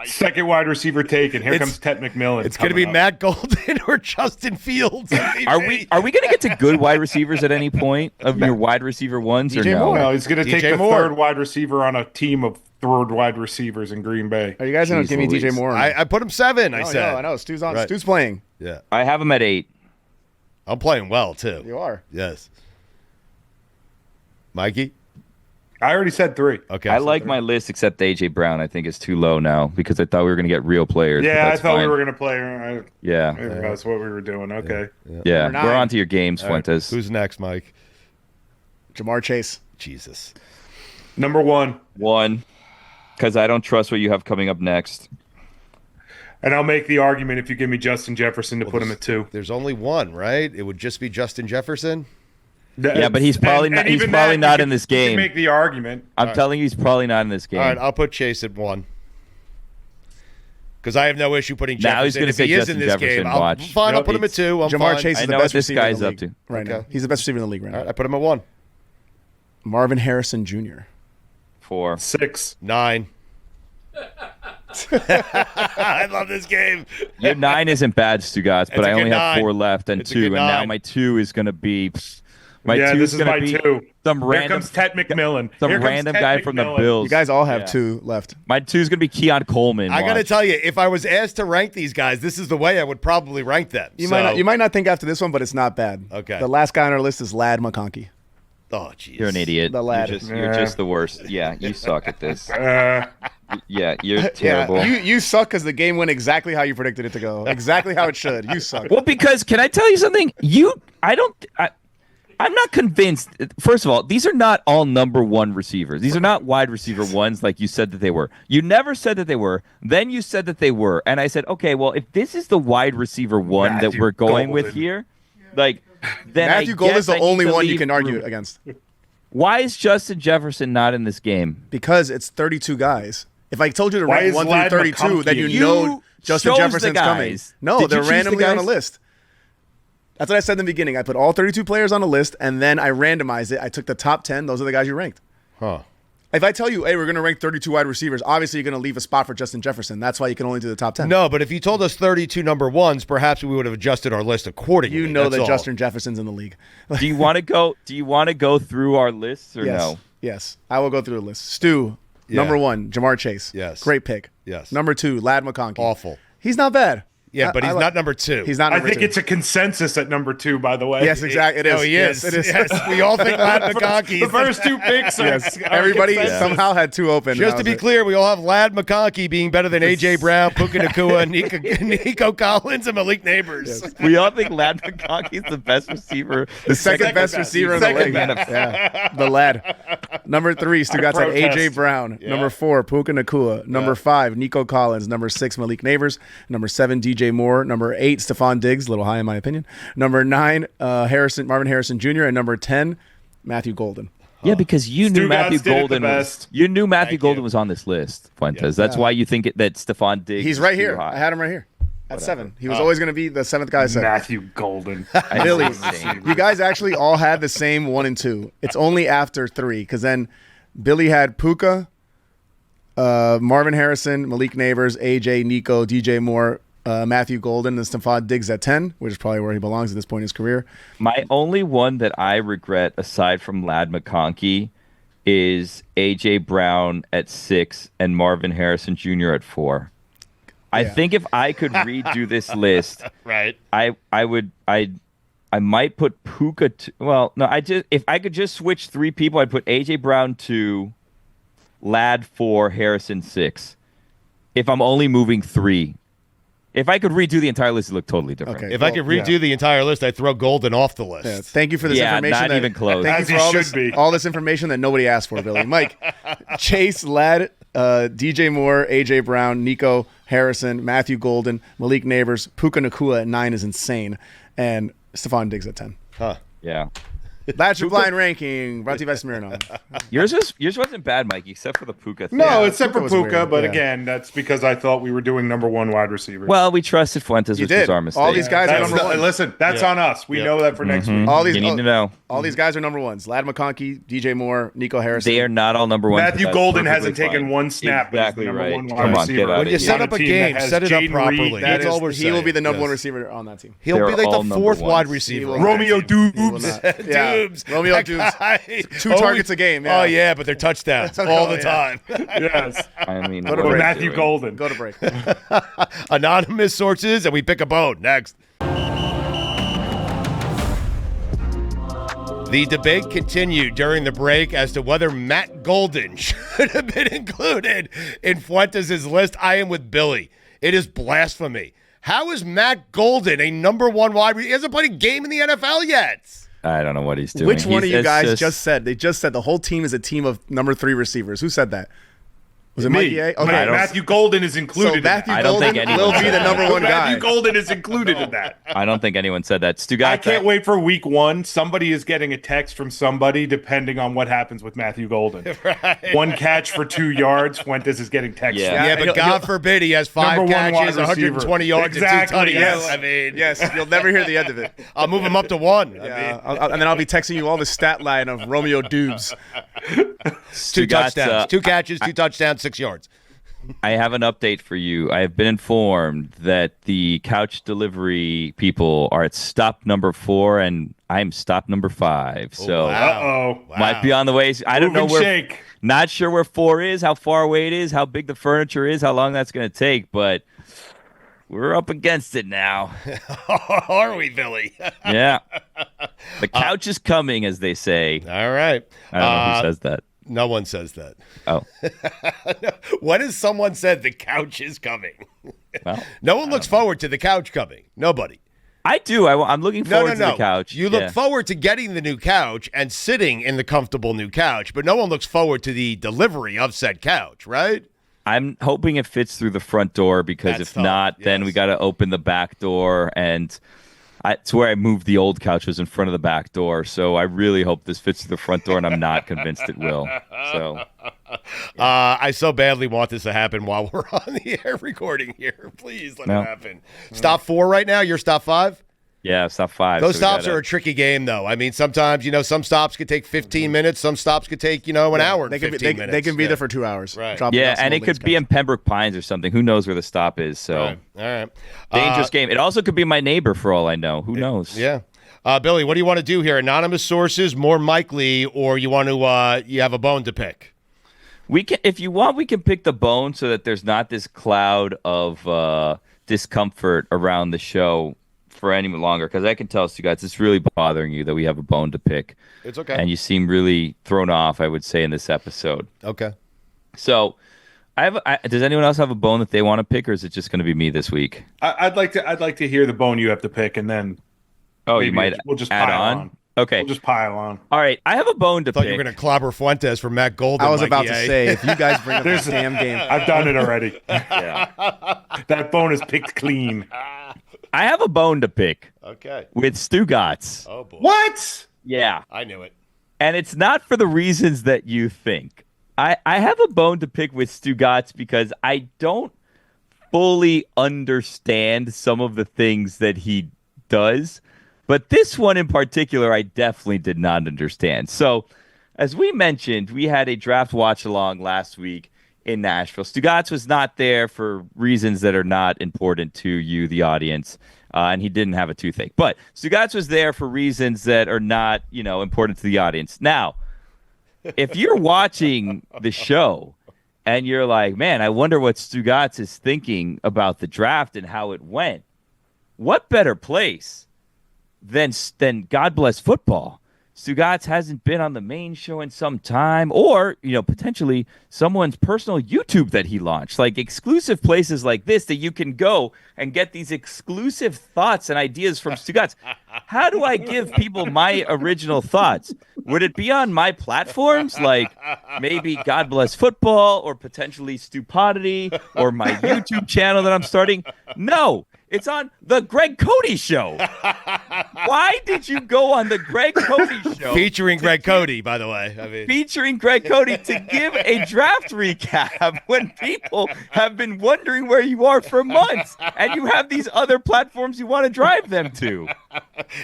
Second wide receiver taken. Here
It's-
comes Ted McMillan.
it's going to be
coming up.
Matt Golden or Justin Fields.
Are we going to get to good wide receivers at any point of your wide receiver ones or
DJ
no?
Moore.
No, he's going to take
DJ
the
Moore.
third wide receiver on a team of third wide receivers in Green Bay.
Are you guys gonna
Jeez
give me DJ
Louise.
Moore?
I put him 7, I
Oh,
said.
I know. Stu's on.
Right.
Stu's playing.
Yeah.
I have him at 8.
I'm playing well, too.
You are.
Yes. Mikey?
I already said 3.
Okay.
I like my list except AJ Brown. I think is too low now because I thought we were going to get real players. but
Yeah, I
that's
thought we
fine.
were going to play.
Yeah.
That's what we were doing. Okay.
Yeah.
Number 9.
We're on to your games,
All right.
Fuentes.
Who's next, Mike?
Jamar Chase.
Jesus.
Number 1.
1, because I don't trust what you have coming up next.
And I'll make the argument if you give me Justin Jefferson to put him at 2.
There's only one, right? It would just be Justin Jefferson.
Yeah, but he's probably not. He's probably not in this game.
You can make the argument.
I'm telling you, he's probably not in this game.
All right, I'll put Chase at 1. Because I have no issue putting Jefferson.
Now he's going to say Justin Jefferson. Watch.
Fine, I'll put him at 2. I'm
Jamar
fine.
Chase is
I
the
know
best
what this
receiver in
guy's
the
up
league
to.
right now. He's the best receiver in the league right
All right,
now.
I put him at 1.
Marvin Harrison Jr.
4.
6.
9. I love this game.
Your 9 isn't bad, Stugotz, but
It's a
I only
good
have
9.
4 left and
It's a
2,
good
and now
9.
my 2 is going to be. My
Yeah,
2
this
is
is
going
my
to be
2.
some
Here
random.
comes Ted McMillan.
Some
Here comes
random
Ted
guy from the
McMillan.
Bills.
You guys all have
Yeah.
2 left.
My 2 is going to be Keon Coleman.
I got to
watch.
tell you, if I was asked to rank these guys, this is the way I would probably rank them.
You might not think after this one, but it's not bad.
Okay.
The last guy on our list is Lad McConkey.
Oh, jeez.
You're an idiot.
The lad.
You're just the worst. Yeah, you suck at this. Yeah, you're terrible.
Yeah, you suck because the game went exactly how you predicted it to go. Exactly how it should. You suck.
Well, because can I tell you something? I'm not convinced. First of all, these are not all number 1 receivers. These are not wide receiver ones like you said that they were. You never said that they were. Then you said that they were. And I said, okay, well, if this is the wide receiver one that we're going with here, then
Matthew Gold is the only one you can argue against.
Why is Justin Jefferson not in this game?
Because it's 32 guys. If I told you to
Why
rank
is
1
Lad
through 32,
McConkey?
then you know Justin
chose the
Jefferson's coming.
guys.
No,
Did you
they're
choose the
randomly on a
guys?
list. That's what I said in the beginning. I put all 32 players on a list, and then I randomized it. I took the top 10. Those are the guys you ranked.
Huh.
If I tell you, hey, we're going to rank 32 wide receivers, obviously you're going to leave a spot for Justin Jefferson. That's why you can only do the top 10.
No, but if you told us 32 number 1s, perhaps we would have adjusted our list accordingly.
You know
That's
that
all.
Justin Jefferson's in the league.
Do you want to go? Do you want to go through our lists or
Yes.
no?
Yes. I will go through the list. Stu, number 1, Jamar Chase.
Yes.
Great pick.
Yes.
Number 2, Lad McConkey.
Awful.
He's not bad.
Yeah, but
I
he's
like-
not number 2.
He's not
I
number
think
2.
it's a consensus at number 2, by the way.
Yes, exactly. It is.
No, he
Yes,
is.
it is.
Yes, we all think Lad McConkey.
The first 2 picks are
Yes.
are
Everybody
consensus.
somehow had 2 open.
Just to be clear, we all have Lad McConkey being better than A.J. Brown, Puka Nacua, Nico Collins, and Malik Neighbors.
We all think Lad McConkey is the best receiver.
The second best receiver in the league.
best.
Yeah, the lad. Number 3, Stugotz had A.J.
protest.
Brown. Number 4, Puka Nacua. Number 5, Nico Collins. Number 6, Malik Neighbors. Number 7, DJ Moore. Number 8, Stephon Diggs. A little high in my opinion. Number 9, Marvin Harrison Jr. And number 10, Matthew Golden.
Yeah, because you knew
Stugotz
Matthew
did it the
Golden was.
best.
You knew Matthew
Thank
Golden
you.
was on this list, Fuentes. That's why you think that Stephon Diggs.
He's
is
right
too
here.
high.
I had him right here at 7. He was always going to be the 7th guy I said.
Matthew Golden.
Billy,
Insane.
you guys actually all had the same 1 and 2. It's only after 3 because then Billy had Puka, Marvin Harrison, Malik Neighbors, AJ, Nico, DJ Moore, Matthew Golden, and Stephon Diggs at 10, which is probably where he belongs at this point in his career.
My only one that I regret, aside from Lad McConkey, is A.J. Brown at 6 and Marvin Harrison Jr. at 4. I
Yeah.
think if I could redo this list,
Right.
I might put Puka. If I could just switch 3 people, I'd put A.J. Brown 2, Lad 4, Harrison 6. If I'm only moving 3. If I could redo the entire list, it look totally different.
Okay.
If I could redo the entire list, I'd throw Golden off the list.
Yeah, thank you for this
Yeah,
information.
not even close.
Thank
As
you
he
for
should be.
all this information that nobody asked for, Billy. Mike, Chase, Lad, DJ Moore, AJ Brown, Nico Harrison, Matthew Golden, Malik Neighbors, Puka Nacua at 9 is insane, and Stephon Diggs at 10.
Huh.
Yeah.
That's your blind ranking. Brought to you by Smirnoff.
Yours wasn't bad, Mikey, except for the Puka thing.
No, except for
Puka was
Puka,
weird,
but
yeah.
again, that's because I thought we were doing number 1 wide receiver.
Well, we trusted Fuentes,
You
which was
did.
our mistake.
All these guys are
That's
number 1.
listen, that's on us. We know that for next week.
All these,
You need to know.
all these guys are number 1s. Lad McConkey, DJ Moore, Nico Harrison.
They are not all number 1.
Matthew
That's
Golden
perfectly
hasn't taken
fine.
one snap.
Exactly
as the number
right.
1 wide
Come on,
receiver.
get out
When
of
you
here.
set up a
team that
game,
has
set it up
Jaden
properly.
Reed,
That
That's all
is-
we're
he
saying.
will be the number
Yes.
1 receiver on that team.
He'll
They're
be like
all
the
number
4th
ones.
wide
He
receiver.
will
on
Romeo
that team.
Dubes.
Yeah.
Dubes.
Romeo
That
Dubes.
guy
2
always-
targets a game. Yeah.
Oh, yeah, but they're touchdowns all the time.
Yes.
I mean,
to
what are
Or
break.
we
Matthew
doing?
Golden.
Go to break.
Anonymous sources, and we pick a bone. Next. The debate continued during the break as to whether Matt Golden should have been included in Fuentes' list. I am with Billy. It is blasphemy. How is Matt Golden a number 1 wide receiver? He hasn't played a game in the NFL yet.
I don't know what he's doing.
Which one of you
It's
guys just said? They just said the whole team is a team of number 3 receivers. Who said that? Was it
Me.
Mikey A? Okay.
Matthew Golden is included.
So Matthew
I don't think
Golden
anyone
will be
said
the
that.
number one guy.
Matthew Golden is included in that.
I don't think anyone said that. Stugotz,
I can't wait for week 1. Somebody is getting a text from somebody depending on what happens with Matthew Golden.
Right.
1 catch for 2 yards. Fuentes is getting text.
Yeah.
Yeah, but God forbid he has 5
Number one
catches,
wide
120
receiver.
yards,
Exactly,
and 2 touchdowns.
yes.
I mean,
Yes, you'll never hear the end of it.
I'll move him up to 1.
Yeah, and then I'll be texting you all the stat line of Romeo Dubes.
2 touchdowns, 2 catches, 2 touchdowns, 6 yards.
I have an update for you. I have been informed that the couch delivery people are at stop number 4, and I'm stop number 5. So
Uh-oh.
might be on the way. I don't know
Move and
where.
shake.
Not sure where 4 is, how far away it is, how big the furniture is, how long that's going to take, but we're up against it now.
Are we, Billy?
Yeah. The couch is coming, as they say.
All right.
I don't know who says that.
No one says that.
Oh.
When has someone said the couch is coming?
Well,
No one looks forward to the couch coming. Nobody.
I do. I'm looking forward to
No.
the couch.
You look
Yeah.
forward to getting the new couch and sitting in the comfortable new couch, but no one looks forward to the delivery of said couch, right?
I'm hoping it fits through the front door because
That's
if
tough,
not, then
yes.
we got to open the back door. And it's where I moved the old couch was in front of the back door. So I really hope this fits through the front door, and I'm not convinced it will. So
I so badly want this to happen while we're on the air recording here. Please let
No.
it happen. Stop 4 right now. You're stop 5?
yeah, stop 5.
Those
so we
stops
gotta-
are a tricky game, though. I mean, sometimes, some stops could take 15 minutes. Some stops could take, an hour and
They can
15
be,
minutes.
they can be
Yeah.
there for 2 hours.
Right.
Dropping
Yeah,
off
and
some
it could be in Pembroke Pines or something. Who knows where the stop is? So
All right.
dangerous game. It also could be my neighbor for all I know. Who knows?
Yeah. Billy, what do you want to do here? Anonymous sources, more Mike Lee, or you want to you have a bone to pick?
We can, if you want, we can pick the bone so that there's not this cloud of discomfort around the show for any longer. Because I can tell you guys, it's really bothering you that we have a bone to pick.
It's okay.
And you seem really thrown off, I would say, in this episode.
Okay.
So, does anyone else have a bone that they want to pick, or is it just going to be me this week?
I'd like to hear the bone you have to pick, and then
Oh,
maybe
you might
we'll just
add
pile
on. Okay.
We'll just pile on.
All right. I have a bone to
Thought
pick.
you were going to clobber Fuentes for Matt Golden.
I was
Mikey
about to
A.
say, if you guys bring up this damn game.
I've done it already.
Yeah.
That bone is picked clean.
I have a bone to pick
Okay.
with Stugotz.
Oh, boy.
What?
Yeah.
I knew it.
And it's not for the reasons that you think. I have a bone to pick with Stugotz because I don't fully understand some of the things that he does. But this one in particular, I definitely did not understand. So, as we mentioned, we had a draft watch along last week in Nashville. Stugotz was not there for reasons that are not important to you, the audience, and he didn't have a toothache. But Stugotz was there for reasons that are not, important to the audience. Now, if you're watching the show and you're like, man, I wonder what Stugotz is thinking about the draft and how it went, what better place than God Bless Football? Stugotz hasn't been on the main show in some time, or potentially someone's personal YouTube that he launched, like exclusive places like this that you can go and get these exclusive thoughts and ideas from Stugotz. How do I give people my original thoughts? Would it be on my platforms, like maybe God Bless Football, or potentially Stupidity, or my YouTube channel that I'm starting? No. It's on the Greg Cody Show. Why did you go on the Greg Cody Show?
Featuring Greg Cody, by the way. I mean,
Featuring Greg Cody to give a draft recap when people have been wondering where you are for months, and you have these other platforms you want to drive them to.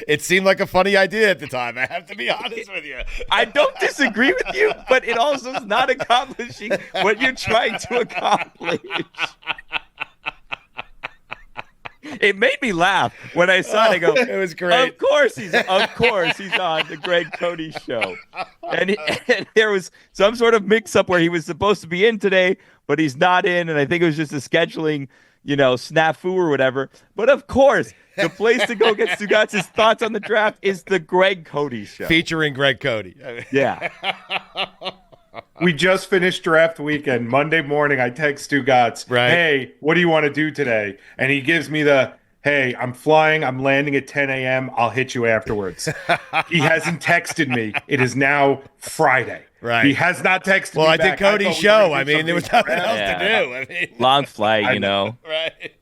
it seemed like a funny idea at the time. I have to be honest with you.
I don't disagree with you, but it also is not accomplishing what you're trying to accomplish. It made me laugh when I saw it. I go,
It was great.
Of course he's on the Greg Cody Show. And there was some sort of mix-up where he was supposed to be in today, but he's not in, and I think it was just a scheduling, snafu or whatever. But of course, the place to go get Stugotz's thoughts on the draft is the Greg Cody Show.
Featuring Greg Cody.
Yeah.
We just finished draft weekend. Monday morning, I text Stugotz,
Right.
hey, what do you want to do today? And he gives me the, hey, I'm flying. I'm landing at 10 a.m. I'll hit you afterwards. He hasn't texted me. It is now Friday.
Right.
He has not texted
Well,
me
I
back.
did Cody's
thought we were
show.
gonna
I
do
mean, there was
something
nothing else
Yeah.
to do. I mean,
Long flight, you know.
right.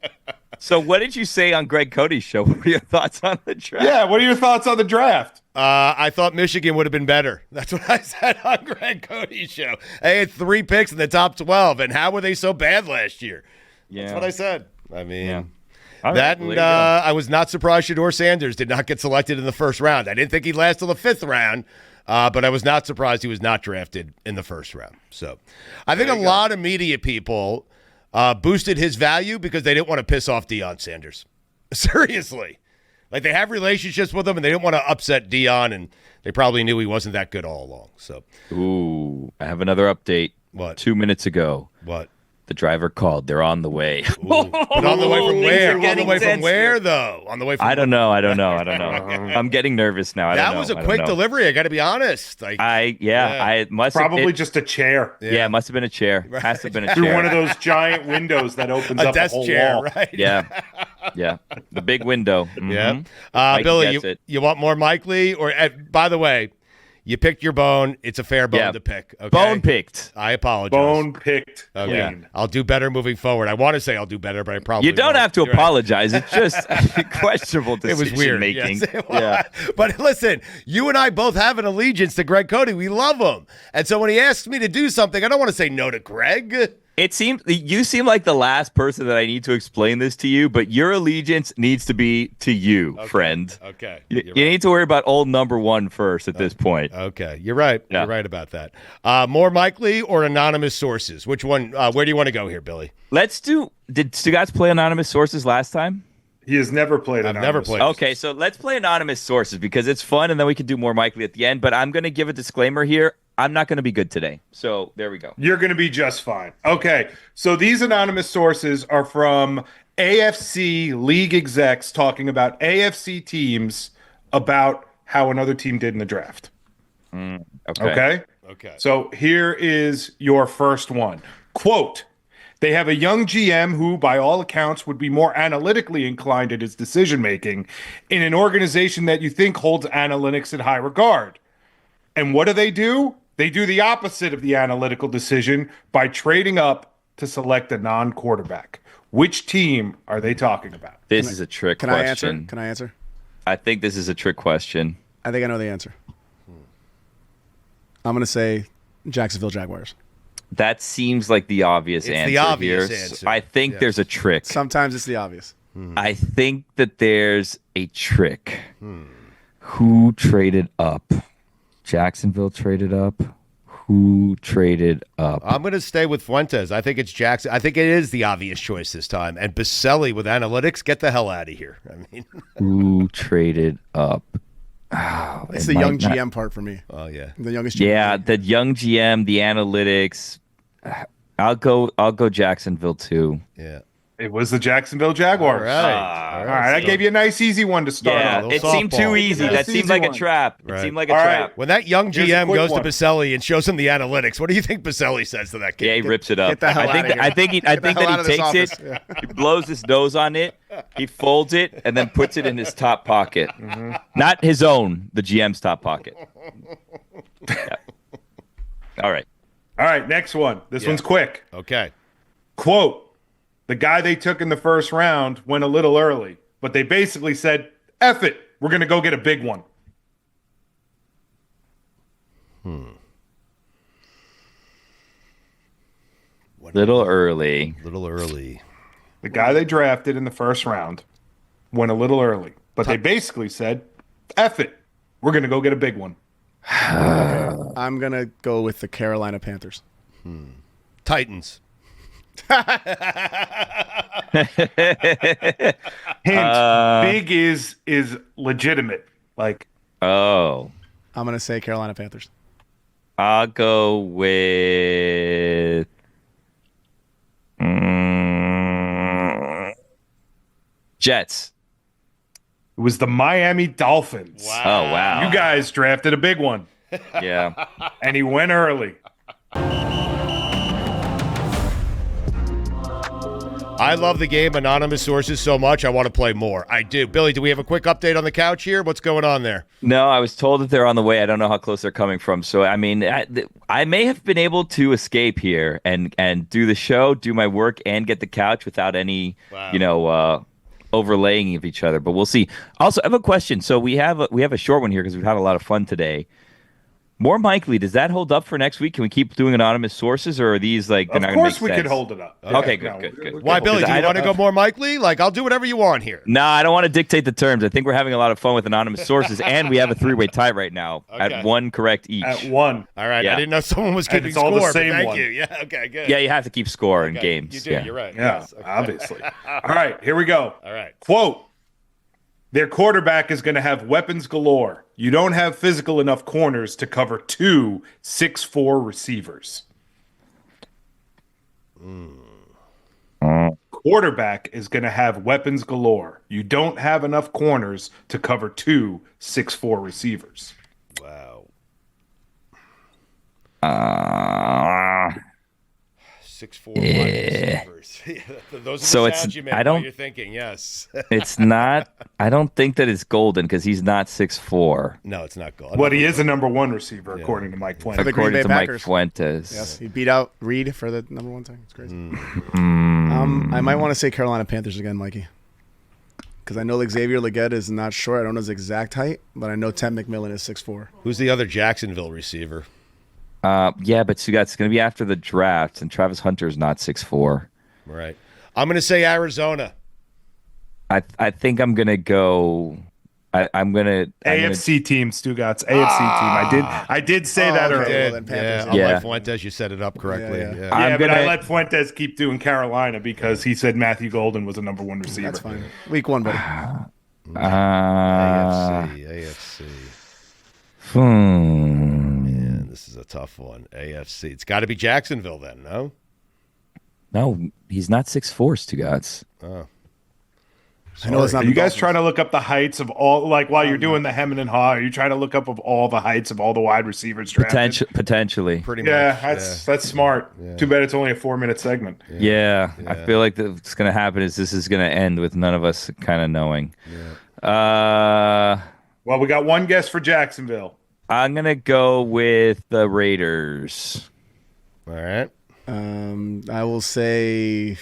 So what did you say on Greg Cody's show? What were your thoughts on the draft?
Yeah, what are your thoughts on the draft?
I thought Michigan would have been better. That's what I said on Greg Cody's show. They had 3 picks in the top 12, and how were they so bad last year?
Yeah.
That's what I said. I mean,
Yeah. All right,
that
well,
and
there you go.
I was not surprised Shedeur Sanders did not get selected in the first round. I didn't think he'd last till the 5th round, but I was not surprised he was not drafted in the first round. So I think a lot of media people boosted his value because they didn't want to piss off Deion Sanders. Seriously. Like, they have relationships with him, and they didn't want to upset Deion, and they probably knew he wasn't that good all along. So,
Ooh, I have another update.
What?
2 minutes ago.
What?
The driver called. They're on the way.
But on the way from
Things
where?
are
On the
getting
way from
tense
where,
here.
though? On the way from
I don't know. I'm getting nervous now.
That was a quick delivery. I got to be honest. Like,
I must
Probably
have,
just a chair.
yeah, it must have been a chair. Has to have been a
Through
chair.
one of those giant windows that opens
a
up
desk
a whole
chair,
wall.
right?
Yeah. The big window. Mhm.
Yeah.
Mikey
Billy,
gets it.
you want more Mike Lee? Or, by the way, you picked your bone. It's a fair bone
Yeah.
to pick. Okay?
Bone picked.
I apologize.
Bone picked.
Okay.
Clean.
I'll do better moving forward. I want to say I'll do better, but I probably
You don't
won't.
have to
You're right.
apologize. It's just questionable
It
decision
was weird.
making.
Yes, it was.
Yeah.
But listen, you and I both have an allegiance to Greg Cody. We love him. And so when he asks me to do something, I don't want to say no to Greg.
You seem like the last person that I need to explain this to you, but your allegiance needs to be to you, friend.
Okay.
You
You're
need to worry about old number one first at this point.
Okay. You're right.
Yeah.
You're right about that. More Mike Lee or anonymous sources? Which one? Where do you want to go here, Billy?
Did Stugotz play anonymous sources last time?
He has never played
I've
anonymous.
never played.
Okay, so let's play anonymous sources because it's fun, and then we can do more Mike Lee at the end. But I'm going to give a disclaimer here. I'm not going to be good today. So there we go.
You're going to be just fine. Okay, so these anonymous sources are from AFC league execs talking about AFC teams about how another team did in the draft. Okay?
Okay.
So here is your first one. Quote, they have a young GM who, by all accounts, would be more analytically inclined at his decision-making in an organization that you think holds analytics in high regard. And what do? They do the opposite of the analytical decision by trading up to select a non-quarterback. Which team are they talking about?
This is a trick
Can I
question.
answer? Can I answer?
I think this is a trick question.
I think I know the answer. I'm going to say Jacksonville Jaguars.
That seems like the obvious
It's
answer
the obvious
here.
answer.
I think
Yes.
there's a trick.
Sometimes it's the obvious.
I think that there's a trick. Who traded up? Jacksonville traded up. Who traded up?
I'm going to stay with Fuentes. I think it's Jackson. I think it is the obvious choice this time. And Baselli with analytics, get the hell out of here. I mean,
Who traded up? Oh,
It's
it
the young
might not-
GM part for me.
oh yeah.
The youngest GM.
Yeah, the young GM, the analytics. I'll go Jacksonville too.
Yeah.
It was the Jacksonville Jaguars.
All right.
All right, I gave you a nice, easy one to start
Yeah,
off.
it
little
seemed too
softball.
easy.
Yeah,
That
it's
seemed
easy
like a
one.
trap. It
Right.
seemed like a
All
trap.
right.
When that young
Here's a
GM
quick
goes
one.
to Baselli and shows him the analytics, what do you think Baselli says to that kid?
Yeah, he rips it up.
Get the hell
I think
outta here.
I think he
Get the hell out
that
of
he
this
takes
office.
it, he blows his nose on it, he folds it, and then puts it in his top pocket. Not his own, the GM's top pocket. Yeah. All right.
All right, next one. This one's quick.
Okay.
Quote, the guy they took in the first round went a little early, but they basically said, F it, we're going to go get a big one.
Little early.
Little early.
The guy they drafted in the first round went a little early, but they basically said, F it, we're going to go get a big one.
I'm going to go with the Carolina Panthers.
Titans.
Hint, big is legitimate. Like,
Oh.
I'm going to say Carolina Panthers.
I'll go with Jets.
it was the Miami Dolphins.
Oh wow.
You guys drafted a big one,
Yeah.
and he went
I love the game Anonymous Sources so much. I want to play more. I do. Billy, do we have a quick update on the couch here? What's going on there?
No, I was told that they're on the way. I don't know how close they're coming from. So, I mean, I may have been able to escape here and do the show, do my work, and get the couch without any, overlaying of each other. But we'll see. Also, I have a question. So we have a short one here because we've had a lot of fun today. More Mike Lee, does that hold up for next week? Can we keep doing anonymous sources, or are these like they're not going to make sense?
Of course we could hold it up.
Okay, good.
Why, Billy? Do you want to go more Mike Lee? Like, I'll do whatever you want here.
No, I don't want to dictate the terms. I think we're having a lot of fun with anonymous sources, and we have a three-way tie right now at one correct each.
At one.
All right.
Yeah.
I didn't know someone was keeping
it's all
score.
the same
Thank
one.
you. Yeah. Okay. Good.
Yeah, you have to keep score in games.
You do.
Yeah.
You're right.
Yeah,
Yes. Okay.
obviously. All right, here we go.
All right.
Quote, their quarterback is going to have weapons galore. You don't have physical enough corners to cover 2 6'4" receivers. Quarterback is going to have weapons galore. You don't have enough corners to cover 2 6'4" receivers.
Wow. 6'4" wide receivers. Those are
So
the
it's-
sounds you make
I
while
don't-
you're thinking. Yes.
It's not. I don't think that it's Golden because he's not 6'4",
No, it's not goal.
But he is a number 1 receiver, according to Mike Fuentes.
the Green
according
Bay
to Mike
Packers.
Fuentes.
Yes, he beat out Reed for the number 1 tag. It's crazy. I might want to say Carolina Panthers again, Mikey, because I know Xavier Legette is not short. I don't know his exact height, but I know Ted McMillan is 6'4".
Who's the other Jacksonville receiver?
Yeah, but Stugotz, it's going to be after the draft, and Travis Hunter's not 6'4".
Right. I'm going to say Arizona.
I think I'm going to go. I'm going to
AFC team, Stugotz. AFC team. I did say that
okay.
earlier.
Well, then Panthers.
Unlike
Yeah.
Fuentes, you set it up correctly.
Yeah.
Yeah,
I'm
but I
gonna-
let Fuentes keep doing Carolina because he said Matthew Golden was a number 1 receiver.
That's fine. Week 1, buddy.
AFC. Man, this is a tough one. AFC. It's got to be Jacksonville then, no?
No, he's not 6'4", Stugotz.
I know it's not.
Are you guys trying to look up the heights of all, like while you're doing the hemming and haw, are you trying to look up of all the heights of all the wide receivers drafted?
Potentially.
Pretty
Yeah,
much.
that's smart. Too bad it's only a 4-minute segment.
Yeah, I feel like what's going to happen is this is going to end with none of us kind of knowing. Yeah.
Well, we got one guess for Jacksonville.
I'm going to go with the Raiders.
All right.
I will say.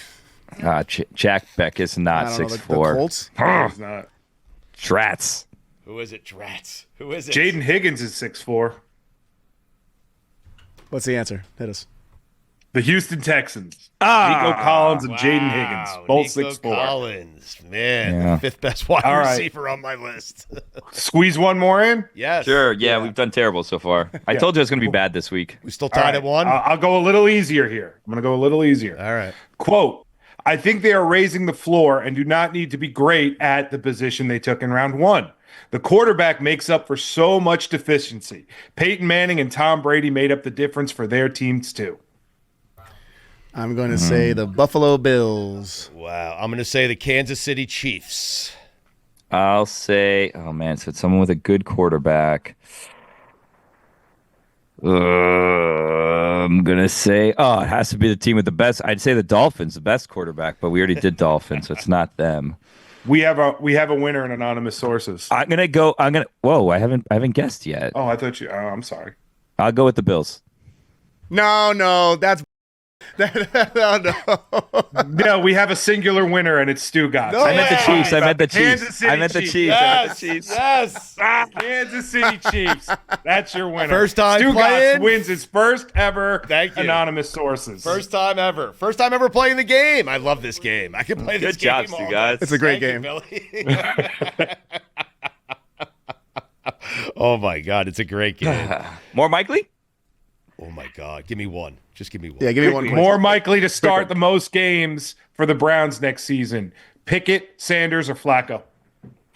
Jack Beck is not
I don't know, the
6'4".
Colts.
It's not.
Drats.
Who is it? Drats. Who is it?
Jaden Higgins is 6'4".
What's the answer? Hit us.
The Houston Texans. Nico Collins and Jaden Higgins, both
Nico
6'4".
Collins. Man,
Yeah.
the 5th best wide
All right.
receiver on my list.
Squeeze one more in.
Yes.
Sure, yeah, we've done terrible so far. I told you it's going to be bad this week.
We still
All
tied
right,
at 1?
I'll go a little easier here. I'm going to go a little easier.
All right.
Quote, I think they are raising the floor and do not need to be great at the position they took in round 1. The quarterback makes up for so much deficiency. Peyton Manning and Tom Brady made up the difference for their teams too.
I'm going to say the Buffalo Bills.
Wow. I'm going to say the Kansas City Chiefs.
I'll say, oh man, so it's someone with a good quarterback. I'm gonna say, it has to be the team with the best. I'd say the Dolphins, the best quarterback, but we already did Dolphins, so it's not them.
We have a winner in anonymous sources.
Whoa, I haven't guessed yet.
Oh, I thought you. Oh, I'm sorry.
I'll go with the Bills.
No, that's. No.
No, we have a singular winner, and it's Stugotz.
No.
I meant the Chiefs. I meant the
Kansas
Chiefs.
City
I meant the
Chiefs.
Chiefs.
Yes. Yes.
Kansas City Chiefs. That's your winner.
First time
Stugotz
playing.
wins his first ever
Thank you.
anonymous sources.
First time ever. First time ever playing the game. I love this game. I can play this
Good job,
game all
Stu,
day.
guys.
It's a great
Thank
game.
you, Billy. Oh, my God. It's a great game.
More Mike Lee?
Oh, my God. Give me one. Just give me one.
Yeah, give me one.
More likely to start the most games for the Browns next season. Pickett, Sanders, or Flacco?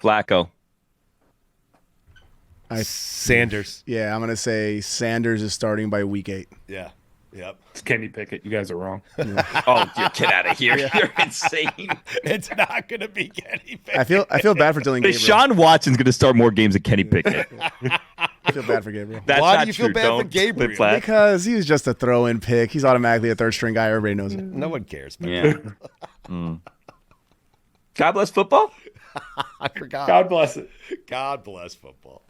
Flacco.
Sanders.
Yeah, I'm going to say Sanders is starting by week 8.
Yeah. Yep.
It's Kenny Pickett. You guys are wrong.
Oh, get out of here. You're insane.
It's not going to be Kenny Pickett.
I feel bad for Dylan Gabriel.
Deshaun Watson's going to start more games than Kenny Pickett.
I feel bad for Gabriel.
That's
Why
not
do you feel
true.
bad for
Don't
Gabriel?
flip flat.
Because he was just a throw-in pick. He's automatically a third-string guy. Everybody knows it.
No one cares.
Yeah. God bless football.
I forgot.
God bless it.
God bless football.